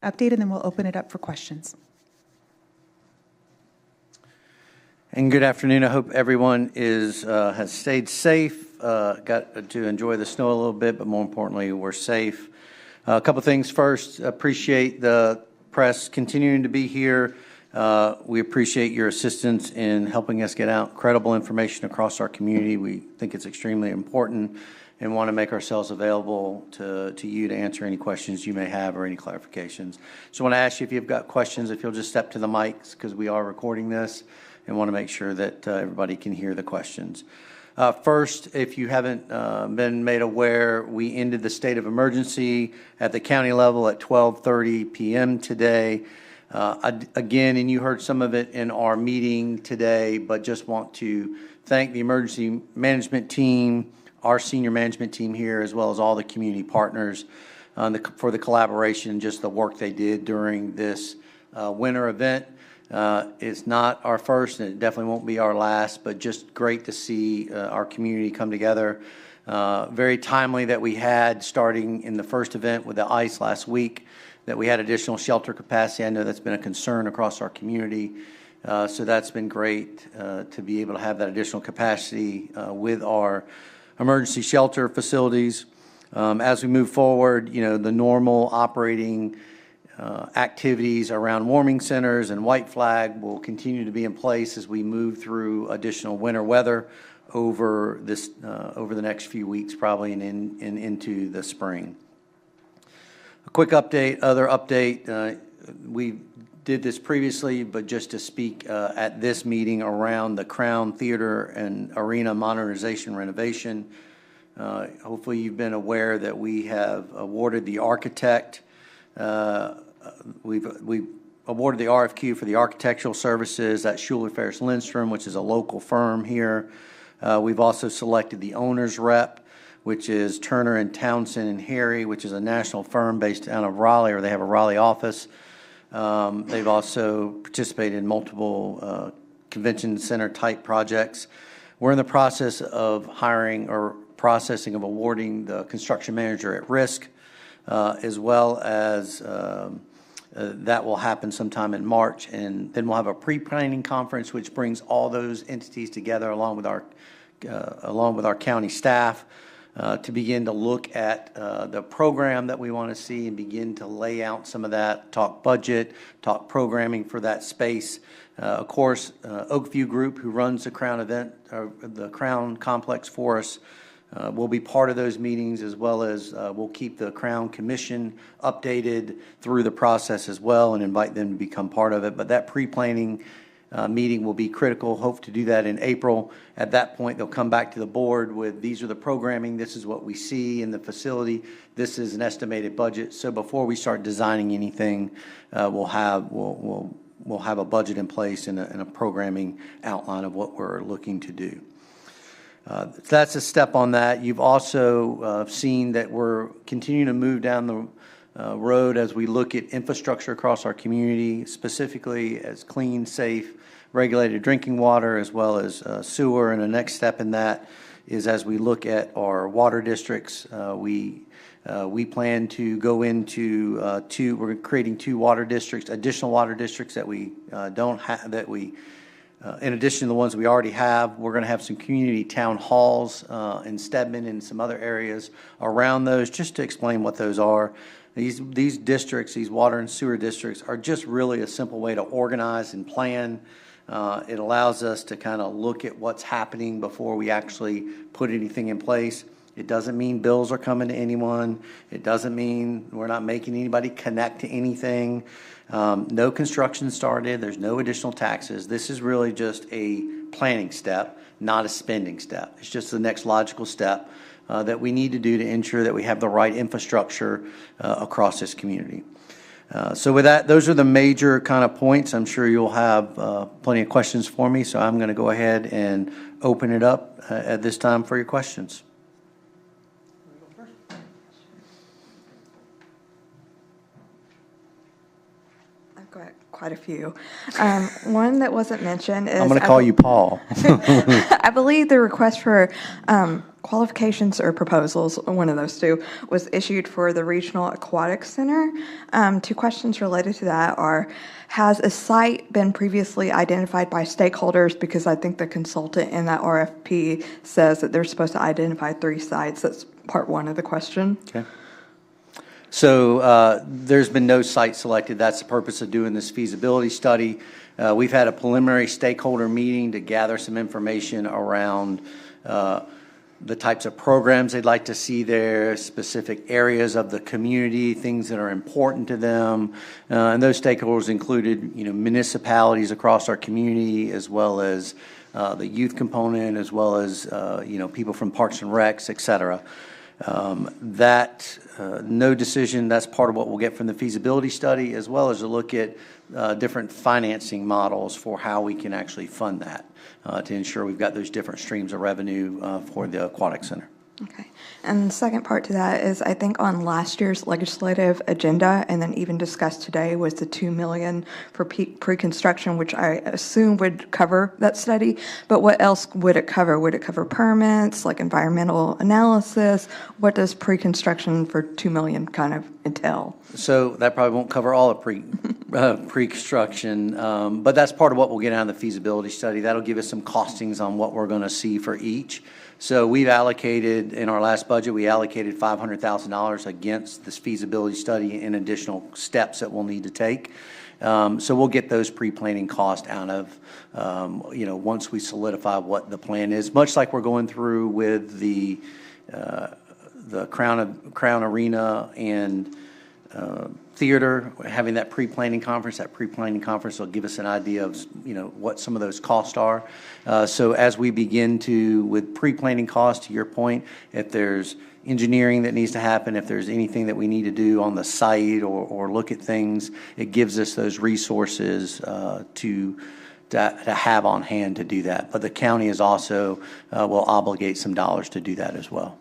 update, and then we'll open it up for questions. And good afternoon. I hope everyone has stayed safe, got to enjoy the snow a little bit, but more importantly, we're safe. A couple things first. Appreciate the press continuing to be here. We appreciate your assistance in helping us get out credible information across our community. We think it's extremely important and want to make ourselves available to you to answer any questions you may have or any clarifications. So I want to ask you, if you've got questions, if you'll just step to the mics, because we are recording this and want to make sure that everybody can hear the questions. First, if you haven't been made aware, we ended the state of emergency at the county level at 12:30 p.m. today. Again, and you heard some of it in our meeting today, but just want to thank the emergency management team, our senior management team here, as well as all the community partners for the collaboration, just the work they did during this winter event. It's not our first, and it definitely won't be our last, but just great to see our community come together. Very timely that we had, starting in the first event with the ice last week, that we had additional shelter capacity. I know that's been a concern across our community. So that's been great to be able to have that additional capacity with our emergency shelter facilities. As we move forward, the normal operating activities around warming centers and white flag will continue to be in place as we move through additional winter weather over the next few weeks, probably, and into the spring. A quick update, other update, we did this previously, but just to speak at this meeting around the Crown Theater and Arena modernization renovation. Hopefully you've been aware that we have awarded the architect. We've awarded the RFQ for the architectural services at Schuler Ferris Lindstrom, which is a local firm here. We've also selected the owner's rep, which is Turner and Townsend and Harry, which is a national firm based out of Raleigh, or they have a Raleigh office. They've also participated in multiple convention center type projects. We're in the process of hiring or processing of awarding the construction manager at risk, as well as that will happen sometime in March. And then we'll have a pre-planning conference, which brings all those entities together along with our county staff to begin to look at the program that we want to see and begin to lay out some of that, talk budget, talk programming for that space. Of course, Oakview Group, who runs the Crown event, or the Crown complex for us, will be part of those meetings, as well as we'll keep the Crown Commission updated through the process as well and invite them to become part of it. But that pre-planning meeting will be critical. Hope to do that in April. At that point, they'll come back to the board with, these are the programming, this is what we see in the facility, this is an estimated budget. So before we start designing anything, we'll have a budget in place and a programming outline of what we're looking to do. That's a step on that. You've also seen that we're continuing to move down the road as we look at infrastructure across our community, specifically as clean, safe, regulated drinking water, as well as sewer. And the next step in that is, as we look at our water districts, we plan to go into we're creating two water districts, additional water districts that we don't have, that we in addition to the ones we already have. We're going to have some community town halls in Stedman and some other areas around those, just to explain what those are. These districts, these water and sewer districts, are just really a simple way to organize and plan. It allows us to kind of look at what's happening before we actually put anything in place. It doesn't mean bills are coming to anyone. It doesn't mean we're not making anybody connect to anything. No construction started. There's no additional taxes. This is really just a planning step, not a spending step. It's just the next logical step that we need to do to ensure that we have the right infrastructure across this community. So with that, those are the major kind of points. I'm sure you'll have plenty of questions for me, so I'm going to go ahead and open it up at this time for your questions. quite a few. One that wasn't mentioned is... I'm going to call you Paul. I believe the request for qualifications or proposals, one of those two, was issued for the Regional Aquatic Center. Two questions related to that are, has a site been previously identified by stakeholders? Because I think the consultant in that RFP says that they're supposed to identify 3 sites. That's part one of the question. Okay. So there's been no site selected. That's the purpose of doing this feasibility study. We've had a preliminary stakeholder meeting to gather some information around the types of programs they'd like to see there, specific areas of the community, things that are important to them. And those stakeholders included, municipalities across our community, as well as the youth component, as well as, people from Parks and Recs, et cetera. No decision, that's part of what we'll get from the feasibility study, as well as a look at different financing models for how we can actually fund that to ensure we've got those different streams of revenue for the Aquatic Center. Okay. And the second part to that is, I think on last year's legislative agenda, and then even discussed today, was the $2 million for pre-construction, which I assume would cover that study. But what else would it cover? Would it cover permits, like environmental analysis? What does pre-construction for $2 million kind of entail? So that probably won't cover all of pre-construction, but that's part of what we'll get out of the feasibility study. That'll give us some costings on what we're going to see for each. So we've allocated, in our last budget, we allocated $500,000 against this feasibility study and additional steps that we'll need to take. So we'll get those pre-planning costs out of, once we solidify what the plan is, much like we're going through with the Crown Arena and theater, having that pre-planning conference. That pre-planning conference will give us an idea of, what some of those costs are. So as we begin with pre-planning costs, to your point, if there's engineering that needs to happen, if there's anything that we need to do on the site or look at things, it gives us those resources to have on hand to do that. But the county is also will obligate some dollars to do that as well.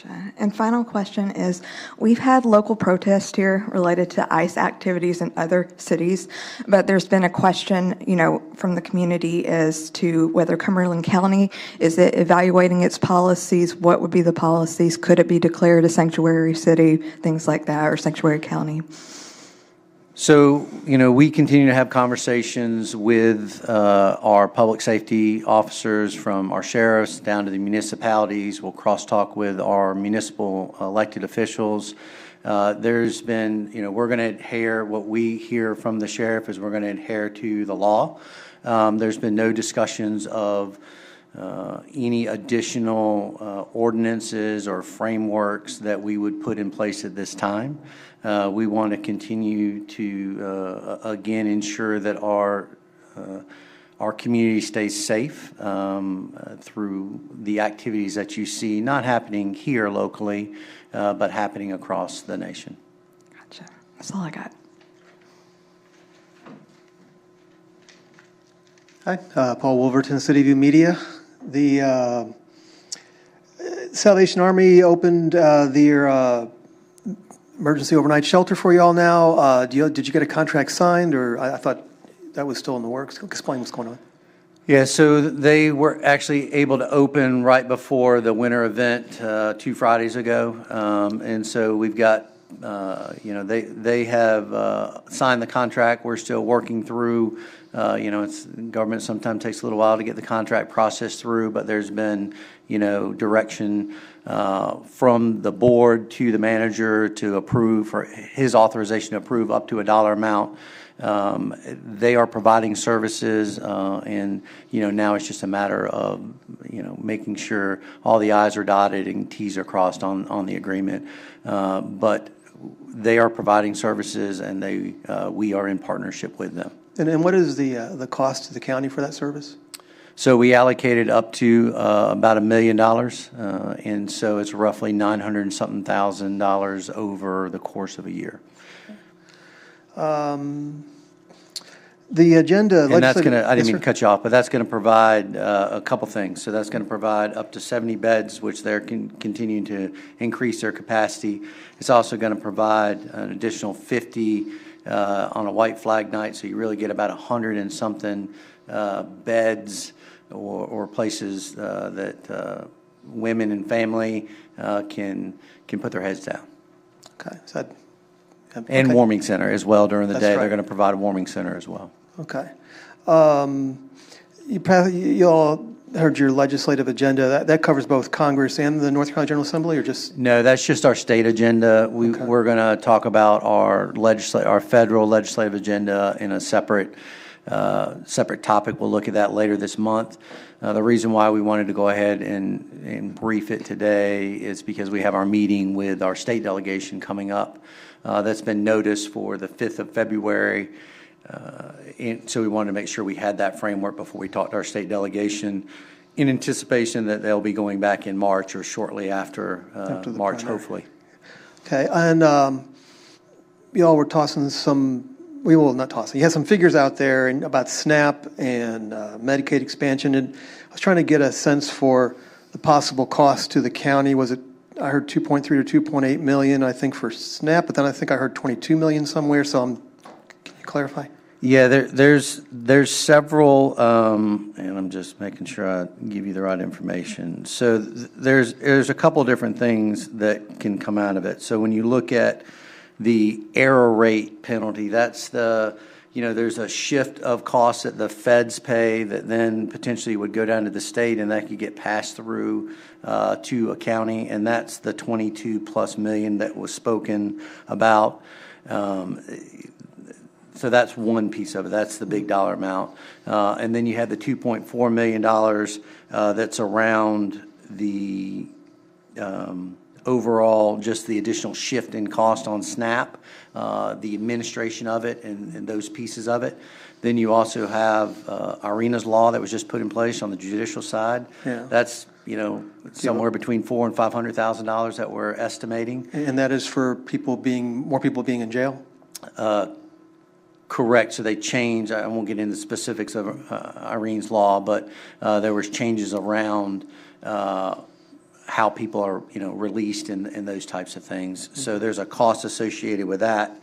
Gotcha. And final question is, we've had local protests here related to ICE activities in other cities, but there's been a question, from the community as to whether Cumberland County, is it evaluating its policies? What would be the policies? Could it be declared a sanctuary city, things like that, or sanctuary county? So, we continue to have conversations with our public safety officers, from our sheriffs down to the municipalities. We'll crosstalk with our municipal elected officials. There's been, we're going to adhere, what we hear from the sheriff is we're going to adhere to the law. There's been no discussions of any additional ordinances or frameworks that we would put in place at this time. We want to continue to, again, ensure that our community stays safe through the activities that you see, not happening here locally, but happening across the nation. Gotcha. That's all I got. Hi, Paul Wolverton, City View Media. The Salvation Army opened their emergency overnight shelter for y'all now. Did you get a contract signed, or I thought that was still in the works? Explain what's going on. Yeah, so they were actually able to open right before the winter event 2 Fridays ago, and so we've got, they have signed the contract. We're still working through. It's government sometimes takes a little while to get the contract process through, but there's been, direction from the board to the manager to approve, for his authorization to approve up to a dollar amount. They are providing services, and now it's just a matter of making sure all the I's are dotted and T's are crossed on the agreement. But they are providing services, and we are in partnership with them. And what is the cost to the county for that service? So we allocated up to about $1 million, and so it's roughly $900 and something thousand over the course of a year. The agenda, and that's going to, I didn't yes, mean to cut you off, but that's going to provide a couple things. So that's going to provide up to 70 beds, which they're continuing to increase their capacity. It's also going to provide an additional 50 on a white flag night, so you really get about 100 and something beds or places that women and family can put their heads down. Okay. Is that, And okay. warming center as well during the That's day. right. They're going to provide a warming center as well. Okay. You all heard your legislative agenda. That covers both Congress and the North Carolina General Assembly, or just? No, that's just our state agenda. We're going to talk about our federal legislative agenda in a separate topic. We'll look at that later this month. The reason why we wanted to go ahead and brief it today is because we have our meeting with our state delegation coming up. That's been noticed for the 5th of February. So we wanted to make sure we had that framework before we talked to our state delegation in anticipation that they'll be going back in March or shortly after March, primary. hopefully. Okay. And you all were tossing some, not tossing, you had some figures out there about SNAP and Medicaid expansion. And I was trying to get a sense for the possible cost to the county. Was it, I heard 2.3 to 2.8 million, I think, for SNAP, but then I think I heard 22 million somewhere. So can you clarify? Yeah, there's several, and I'm just making sure I give you the right information. So there's a couple different things that can come out of it. So when you look at the error rate penalty, that's there's a shift of costs that the feds pay that then potentially would go down to the state, and that could get passed through to a county, and that's the 22+ million that was spoken about. So that's one piece of it. That's the big dollar amount. And then you have the $2.4 million that's around the overall, just the additional shift in cost on SNAP, the administration of it and those pieces of it. Then you also have Irina's law that was just put in place on the judicial side. Yeah. That's somewhere between $400,000 and $500,000 that we're estimating. And that is for more people being in jail? Correct. So they changed. I won't get into the specifics of Irene's law, but there was changes around how people are, released and those types of things. So there's a cost associated with that.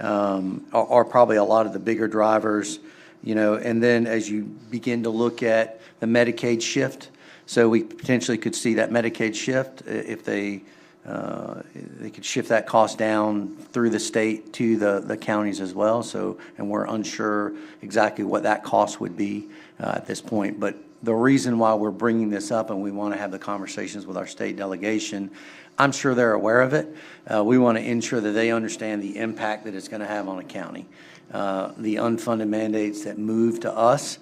Are probably a lot of the bigger drivers, And then as you begin to look at the Medicaid shift, so we potentially could see that Medicaid shift if they could shift that cost down through the state to the counties as well. So, and we're unsure exactly what that cost would be at this point. But the reason why we're bringing this up and we want to have the conversations with our state delegation, I'm sure they're aware of it. We want to ensure that they understand the impact that it's going to have on a county. The unfunded mandates that move to us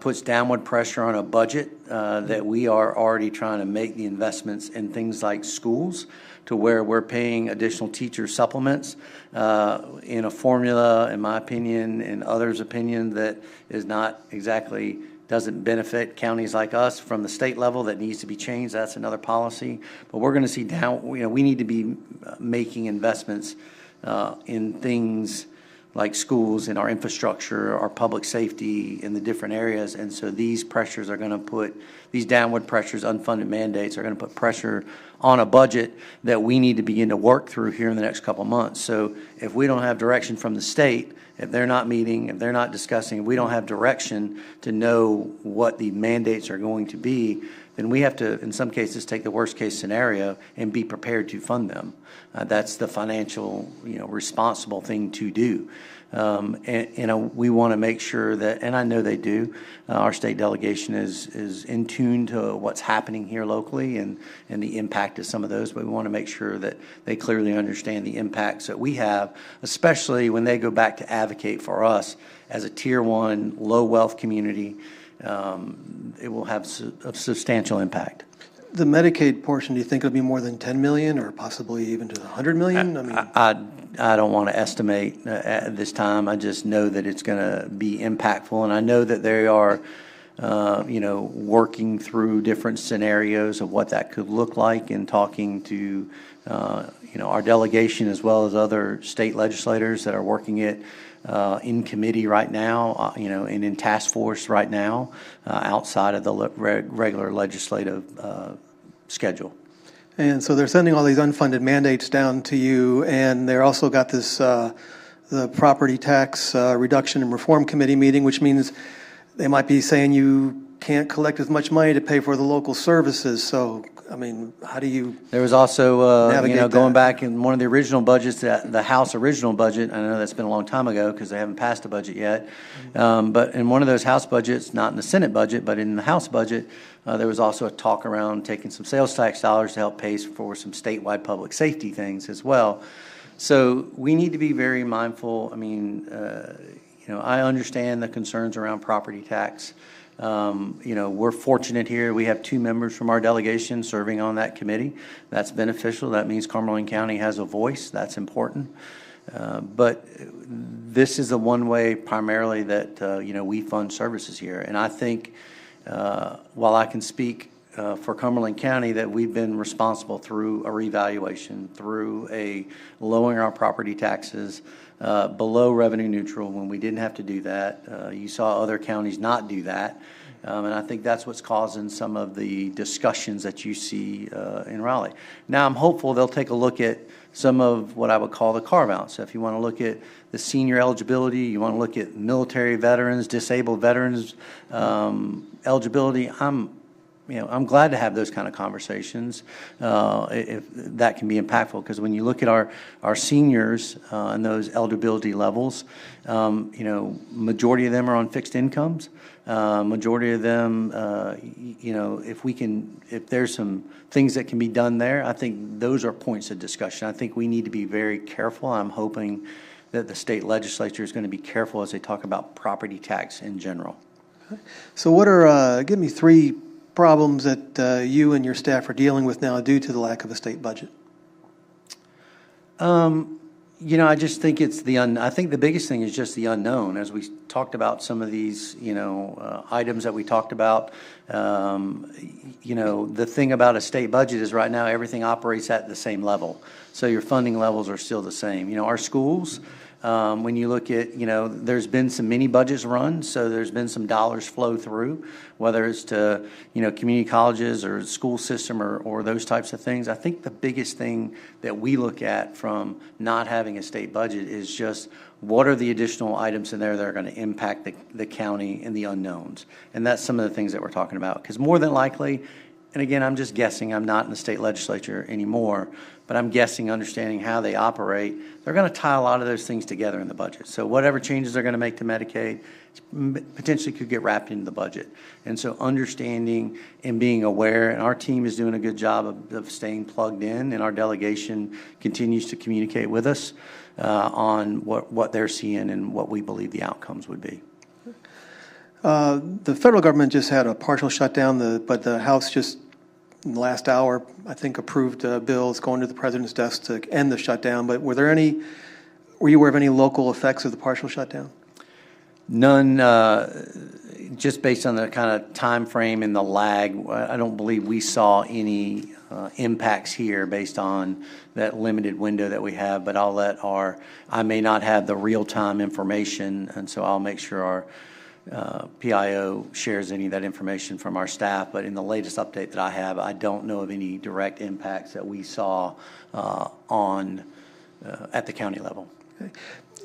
puts downward pressure on a budget that we are already trying to make the investments in things like schools, to where we're paying additional teacher supplements in a formula, in my opinion, and others' opinion, that is not exactly, doesn't benefit counties like us from the state level. That needs to be changed. That's another policy. But we're going to see we need to be making investments in things like schools, in our infrastructure, our public safety, in the different areas. And so these pressures are going to put, these downward pressures, unfunded mandates, are going to put pressure on a budget that we need to begin to work through here in the next couple of months. So if we don't have direction from the state, if they're not meeting, if they're not discussing, if we don't have direction to know what the mandates are going to be, then we have to, in some cases, take the worst case scenario and be prepared to fund them. That's the financial, responsible thing to do. And we want to make sure that, and I know they do, our state delegation is in tune to what's happening here locally and the impact of some of those, but we want to make sure that they clearly understand the impacts that we have, especially when they go back to advocate for us as a Tier 1 low wealth community. It will have a substantial impact. The Medicaid portion, do you think it'll be more than 10 million or possibly even to 100 million? I don't want to estimate at this time. I just know that it's going to be impactful, and I know that they are, working through different scenarios of what that could look like, and talking to, our delegation as well as other state legislators that are working it in committee right now, and in task force right now, outside of the regular legislative schedule. And so they're sending all these unfunded mandates down to you, and they're also got this the Property Tax Reduction and Reform Committee meeting, which means they might be saying you can't collect as much money to pay for the local services. So, I mean, how do you? There was also, Navigate going that. back in one of the original budgets, the House original budget, I know that's been a long time ago because they haven't passed a budget yet, but in one of those House budgets, not in the Senate budget, but in the House budget, there was also a talk around taking some sales tax dollars to help pay for some statewide public safety things as well. So we need to be very mindful. I mean, I understand the concerns around property tax. We're fortunate here. We have 2 members from our delegation serving on that committee. That's beneficial. That means Cumberland County has a voice. That's important. But this is the one way primarily that, we fund services here. And I think while I can speak for Cumberland County that we've been responsible through a revaluation, through a lowering our property taxes, below revenue neutral when we didn't have to do that. You saw other counties not do that. And I think that's what's causing some of the discussions that you see in Raleigh. Now, I'm hopeful they'll take a look at some of what I would call the carve-outs. So if you want to look at the senior eligibility, you want to look at military veterans, disabled veterans eligibility, I'm glad to have those kind of conversations if that can be impactful. Because when you look at our seniors and those eligibility levels, majority of them are on fixed incomes. Majority of them, if there's some things that can be done there, I think those are points of discussion. I think we need to be very careful. I'm hoping that the state legislature is going to be careful as they talk about property tax in general. So what are, give me 3 problems that you and your staff are dealing with now due to the lack of a state budget? I just think it's I think the biggest thing is just the unknown. As we talked about some of these, items that we talked about, the thing about a state budget is right now everything operates at the same level. So your funding levels are still the same. Our schools, when you look at, there's been some mini budgets run, so there's been some dollars flow through, whether it's to, community colleges or school system or those types of things. I think the biggest thing that we look at from not having a state budget is just what are the additional items in there that are going to impact the county and the unknowns. And that's some of the things that we're talking about. Because more than likely, and again, I'm just guessing, I'm not in the state legislature anymore, but I'm guessing, understanding how they operate, they're going to tie a lot of those things together in the budget. So whatever changes they're going to make to Medicaid potentially could get wrapped into the budget. And so understanding and being aware, and our team is doing a good job of staying plugged in, and our delegation continues to communicate with us on what they're seeing and what we believe the outcomes would be. The federal government just had a partial shutdown, but the House just in the last hour, I think, approved bills going to the president's desk to end the shutdown. But were you aware of any local effects of the partial shutdown? None, just based on the kind of time frame and the lag, I don't believe we saw any impacts here based on that limited window that we have, but I may not have the real-time information, and so I'll make sure our PIO shares any of that information from our staff. But in the latest update that I have, I don't know of any direct impacts that we saw at the county level. Okay.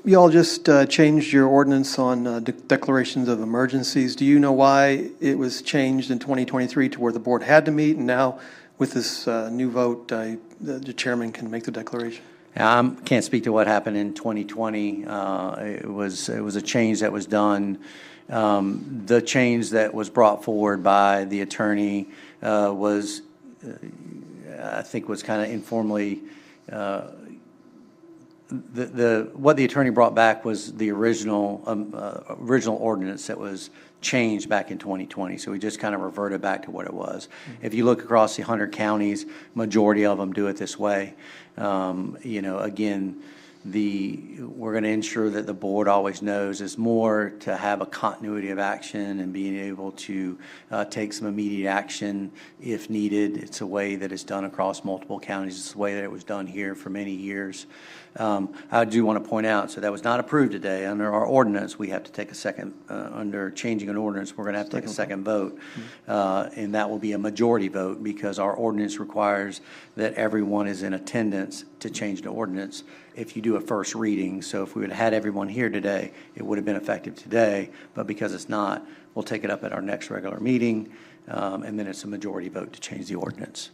You all just changed your ordinance on declarations of emergencies. Do you know why it was changed in 2023 to where the board had to meet, and now with this new vote, the chairman can make the declaration? I can't speak to what happened in 2020. It was a change that was done. The change that was brought forward by the attorney was kind of informally. What the attorney brought back was the original ordinance that was changed back in 2020. So we just kind of reverted back to what it was. Mm-hmm. If you look across the 100 counties, majority of them do it this way. Again, we're going to ensure that the board always knows is more to have a continuity of action and being able to take some immediate action if needed. It's a way that it's done across multiple counties. It's the way that it was done here for many years. I do want to point out, so that was not approved today. Under our ordinance, we have to take a second, under changing an ordinance, we're going to have to take a second vote. And that will be a majority vote because our ordinance requires that everyone is in attendance to change the ordinance. if you do a first reading. So if we would have had everyone here today, it would have been effective today, but because it's not, we'll take it up at our next regular meeting, and then it's a majority vote to change the ordinance.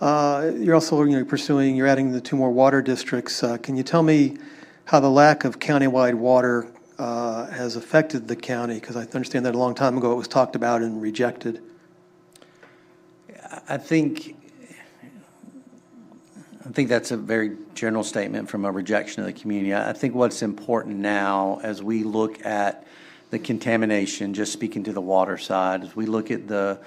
You're also pursuing, you're adding the 2 more water districts. Can you tell me how the lack of countywide water has affected the county? Because I understand that a long time ago it was talked about and rejected. I think that's a very general statement from a rejection of the community. I think what's important now as we look at the contamination, just speaking to the water side, as we look at the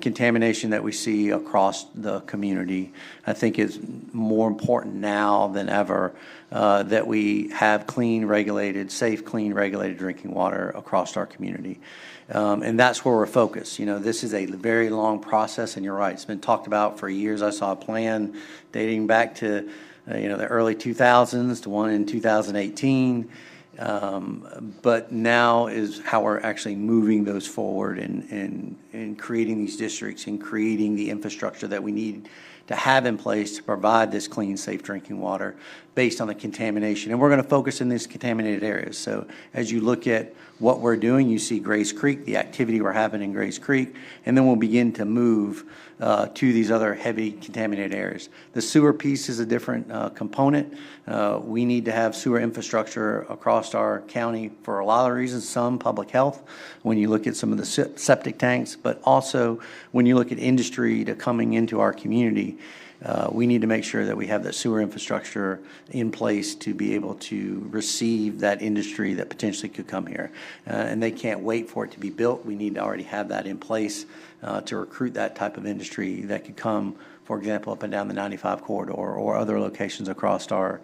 contamination that we see across the community, I think it's more important now than ever that we have clean, regulated, safe, clean, regulated drinking water across our community. And that's where we're focused. This is a very long process, and you're right, it's been talked about for years. I saw a plan dating back to the early 2000s to one in 2018. But now is how we're actually moving those forward and creating these districts and creating the infrastructure that we need to have in place to provide this clean, safe drinking water based on the contamination. And we're going to focus in these contaminated areas. So as you look at what we're doing, you see Grace Creek, the activity we're having in Grace Creek, and then we'll begin to move to these other heavy contaminated areas. The sewer piece is a different component. We need to have sewer infrastructure across our county for a lot of reasons, some public health, when you look at some of the septic tanks, but also when you look at industry to coming into our community. We need to make sure that we have that sewer infrastructure in place to be able to receive that industry that potentially could come here. And they can't wait for it to be built. We need to already have that in place to recruit that type of industry that could come, for example, up and down the 95 corridor or other locations across our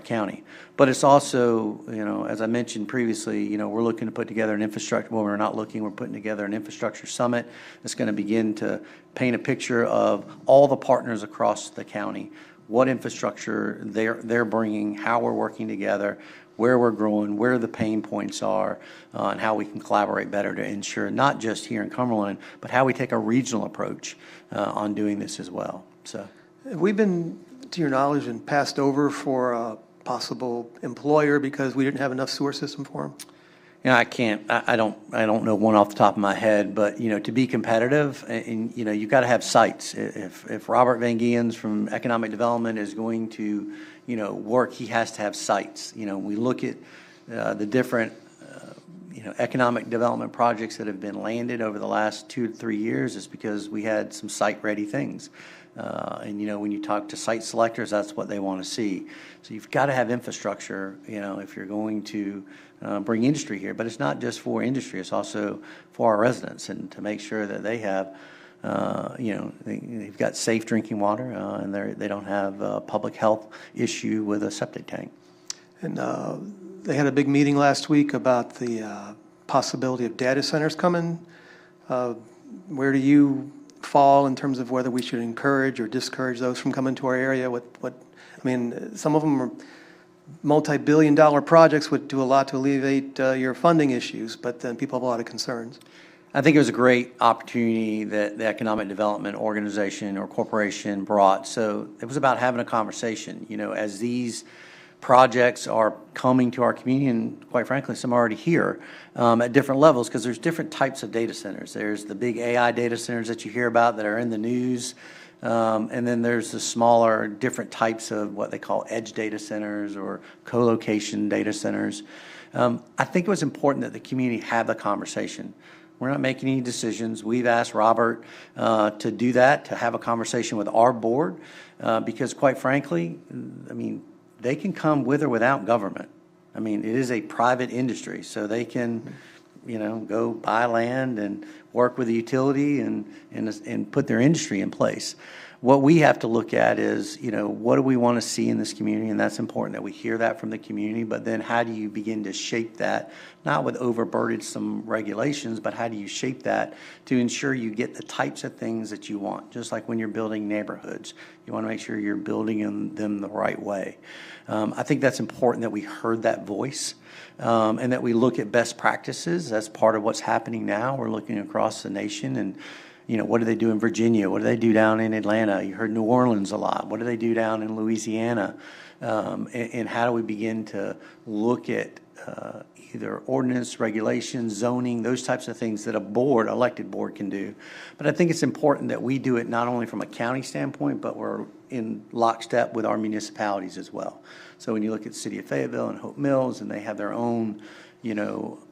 county. But it's also, as I mentioned previously, we're looking to put together an infrastructure. Well, we're putting together an infrastructure summit that's going to begin to paint a picture of all the partners across the county, what infrastructure they're bringing, how we're working together, where we're growing, where the pain points are, and how we can collaborate better to ensure not just here in Cumberland, but how we take a regional approach on doing this as well. So, have we been, to your knowledge, and passed over for a possible employer because we didn't have enough sewer system for them? I don't know one off the top of my head, but to be competitive, and you've got to have sites. If Robert Van Giens from Economic Development is going to work, he has to have sites. We look at the different economic development projects that have been landed over the last 2 to 3 years. It's because we had some site ready things. And when you talk to site selectors, that's what they want to see. So you've got to have infrastructure, if you're going to bring industry here. But it's not just for industry; it's also for our residents, and to make sure that they have, they've got safe drinking water, and they don't have a public health issue with a septic tank. And they had a big meeting last week about the possibility of data centers coming. Where do you fall in terms of whether we should encourage or discourage those from coming to our area? Some of them are multi-billion-dollar projects, would do a lot to alleviate your funding issues, but then people have a lot of concerns. I think it was a great opportunity that the Economic Development Organization or corporation brought. So it was about having a conversation. As these projects are coming to our community, and quite frankly, some are already here at different levels, because there's different types of data centers. There's the big AI data centers that you hear about that are in the news, and then there's the smaller, different types of what they call edge data centers or co-location data centers. I think it was important that the community have the conversation. We're not making any decisions. We've asked Robert to do that, to have a conversation with our board, because quite frankly, they can come with or without government. It is a private industry, so they can, go buy land and work with the utility and put their industry in place. What we have to look at is, what do we want to see in this community? And that's important that we hear that from the community, but then how do you begin to shape that, not with overburdensome regulations, but how do you shape that to ensure you get the types of things that you want? Just like when you're building neighborhoods, you want to make sure you're building them the right way. I think that's important that we heard that voice, and that we look at best practices. That's part of what's happening now. We're looking across the nation, and what do they do in Virginia? What do they do down in Atlanta? You heard New Orleans a lot. What do they do down in Louisiana? and how do we begin to look at either ordinance, regulations, zoning, those types of things that a board, elected board, can do. But I think it's important that we do it not only from a county standpoint, but we're in lockstep with our municipalities as well. So when you look at the city of Fayetteville and Hope Mills, and they have their own,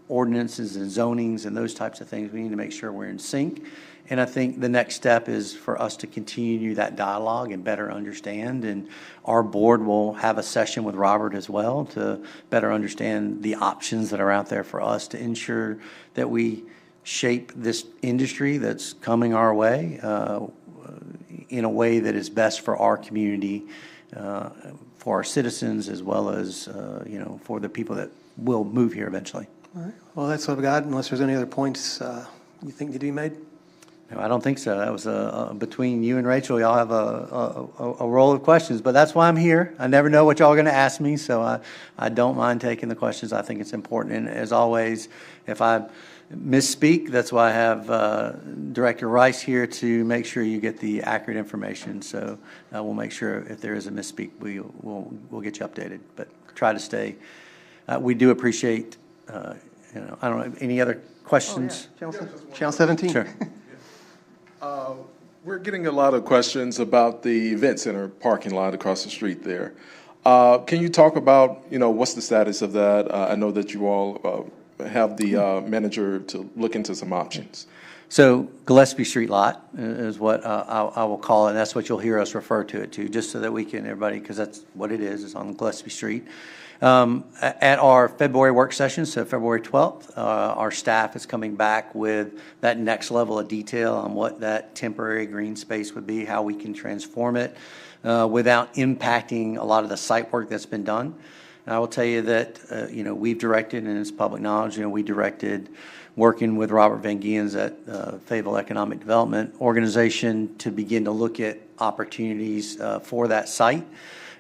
ordinances and zonings and those types of things, we need to make sure we're in sync. And I think the next step is for us to continue that dialogue and better understand. And our board will have a session with Robert as well to better understand the options that are out there for us to ensure that we shape this industry that's coming our way in a way that is best for our community, for our citizens, as well as, for the people that will move here eventually. All right. Well, that's what I've got, unless there's any other points you think need to be made. No, I don't think so. That was between you and Rachel, y'all have a roll of questions, but that's why I'm here. I never know what y'all are going to ask me, so I don't mind taking the questions. I think it's important. And as always, if I misspeak, that's why I have Director Rice here to make sure you get the accurate information. So we'll make sure if there is a misspeak, we'll get you updated. But try to stay. We do appreciate, I don't know, any other questions? Oh, yeah. Channel 17. Sure. We're getting a lot of questions about the event center parking lot across the street there. Can you talk about, what's the status of that? I know that you all have the manager to look into some options. So Gillespie Street lot is what I will call it, and that's what you'll hear us refer to it to, just so that we can, everybody, because that's what it is. It's on Gillespie Street. At our February work session, so February 12th, our staff is coming back with that next level of detail on what that temporary green space would be, how we can transform it without impacting a lot of the site work that's been done. And I will tell you that, we've directed, and it's public knowledge, we directed working with Robert Van Giens at Fayetteville Economic Development Organization to begin to look at opportunities for that site.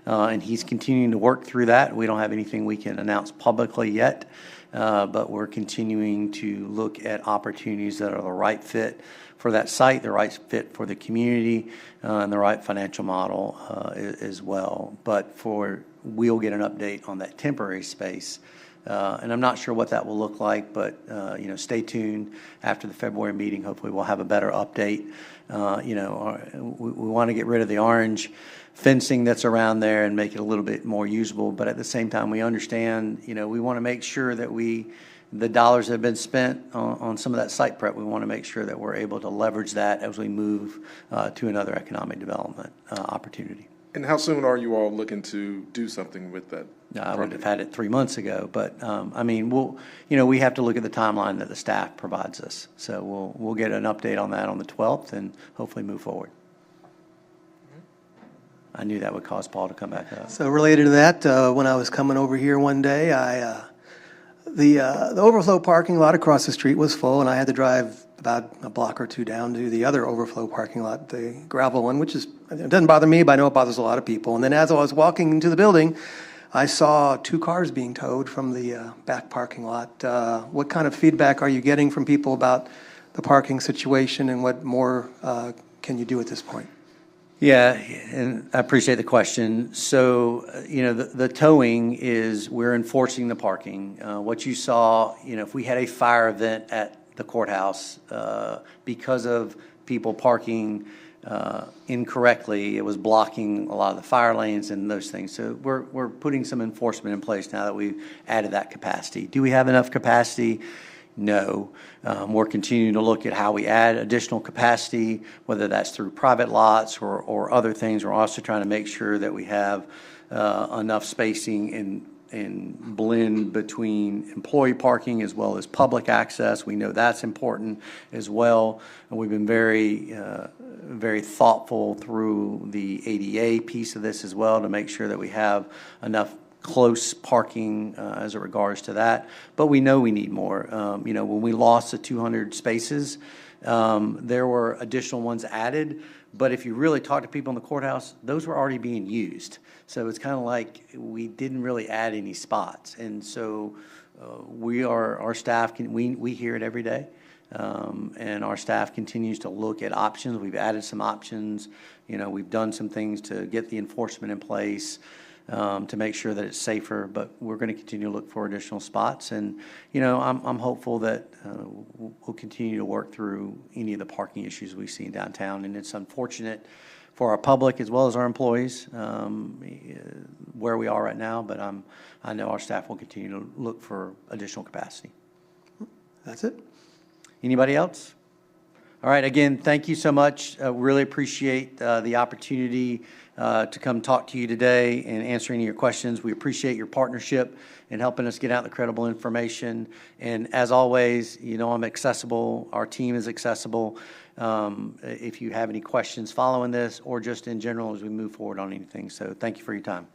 And he's continuing to work through that. We don't have anything we can announce publicly yet, but we're continuing to look at opportunities that are the right fit for that site, the right fit for the community, and the right financial model as well. But we'll get an update on that temporary space. And I'm not sure what that will look like, but, stay tuned after the February meeting. Hopefully we'll have a better update. We want to get rid of the orange fencing that's around there and make it a little bit more usable. But at the same time, we understand, we want to make sure that the dollars that have been spent on some of that site prep, we want to make sure that we're able to leverage that as we move to another economic development opportunity. And how soon are you all looking to do something with that? I would have had it 3 months ago, but we have to look at the timeline that the staff provides us. So we'll get an update on that on the 12th and hopefully move forward. I knew that would cause Paul to come back up. So related to that, when I was coming over here one day, the overflow parking lot across the street was full, and I had to drive about a block or two down to the other overflow parking lot, the gravel one, it doesn't bother me, but I know it bothers a lot of people. And then as I was walking into the building, I saw 2 cars being towed from the back parking lot. What kind of feedback are you getting from people about the parking situation, and what more can you do at this point? Yeah, and I appreciate the question. So, the towing is we're enforcing the parking. What you saw, if we had a fire event at the courthouse because of people parking incorrectly, it was blocking a lot of the fire lanes and those things. So we're putting some enforcement in place now that we've added that capacity. Do we have enough capacity? No. We're continuing to look at how we add additional capacity, whether that's through private lots or other things. We're also trying to make sure that we have enough spacing and blend between employee parking as well as public access. We know that's important as well. And we've been very thoughtful through the ADA piece of this as well to make sure that we have enough close parking as it regards to that. But we know we need more. When we lost the 200 spaces, there were additional ones added. But if you really talk to people in the courthouse, those were already being used. So it's kind of like we didn't really add any spots. And so our staff, we hear it every day. And our staff continues to look at options. We've added some options. We've done some things to get the enforcement in place. to make sure that it's safer, but we're going to continue to look for additional spots. And, you know, I'm hopeful that we'll continue to work through any of the parking issues we see in downtown. And it's unfortunate for our public as well as our employees where we are right now, but I know our staff will continue to look for additional capacity. That's it. Anybody else? All right, again, thank you so much. Really appreciate the opportunity to come talk to you today and answer any of your questions. We appreciate your partnership in helping us get out the credible information. And as always, you know I'm accessible. Our team is accessible. If you have any questions following this or just in general as we move forward on anything. So thank you for your time.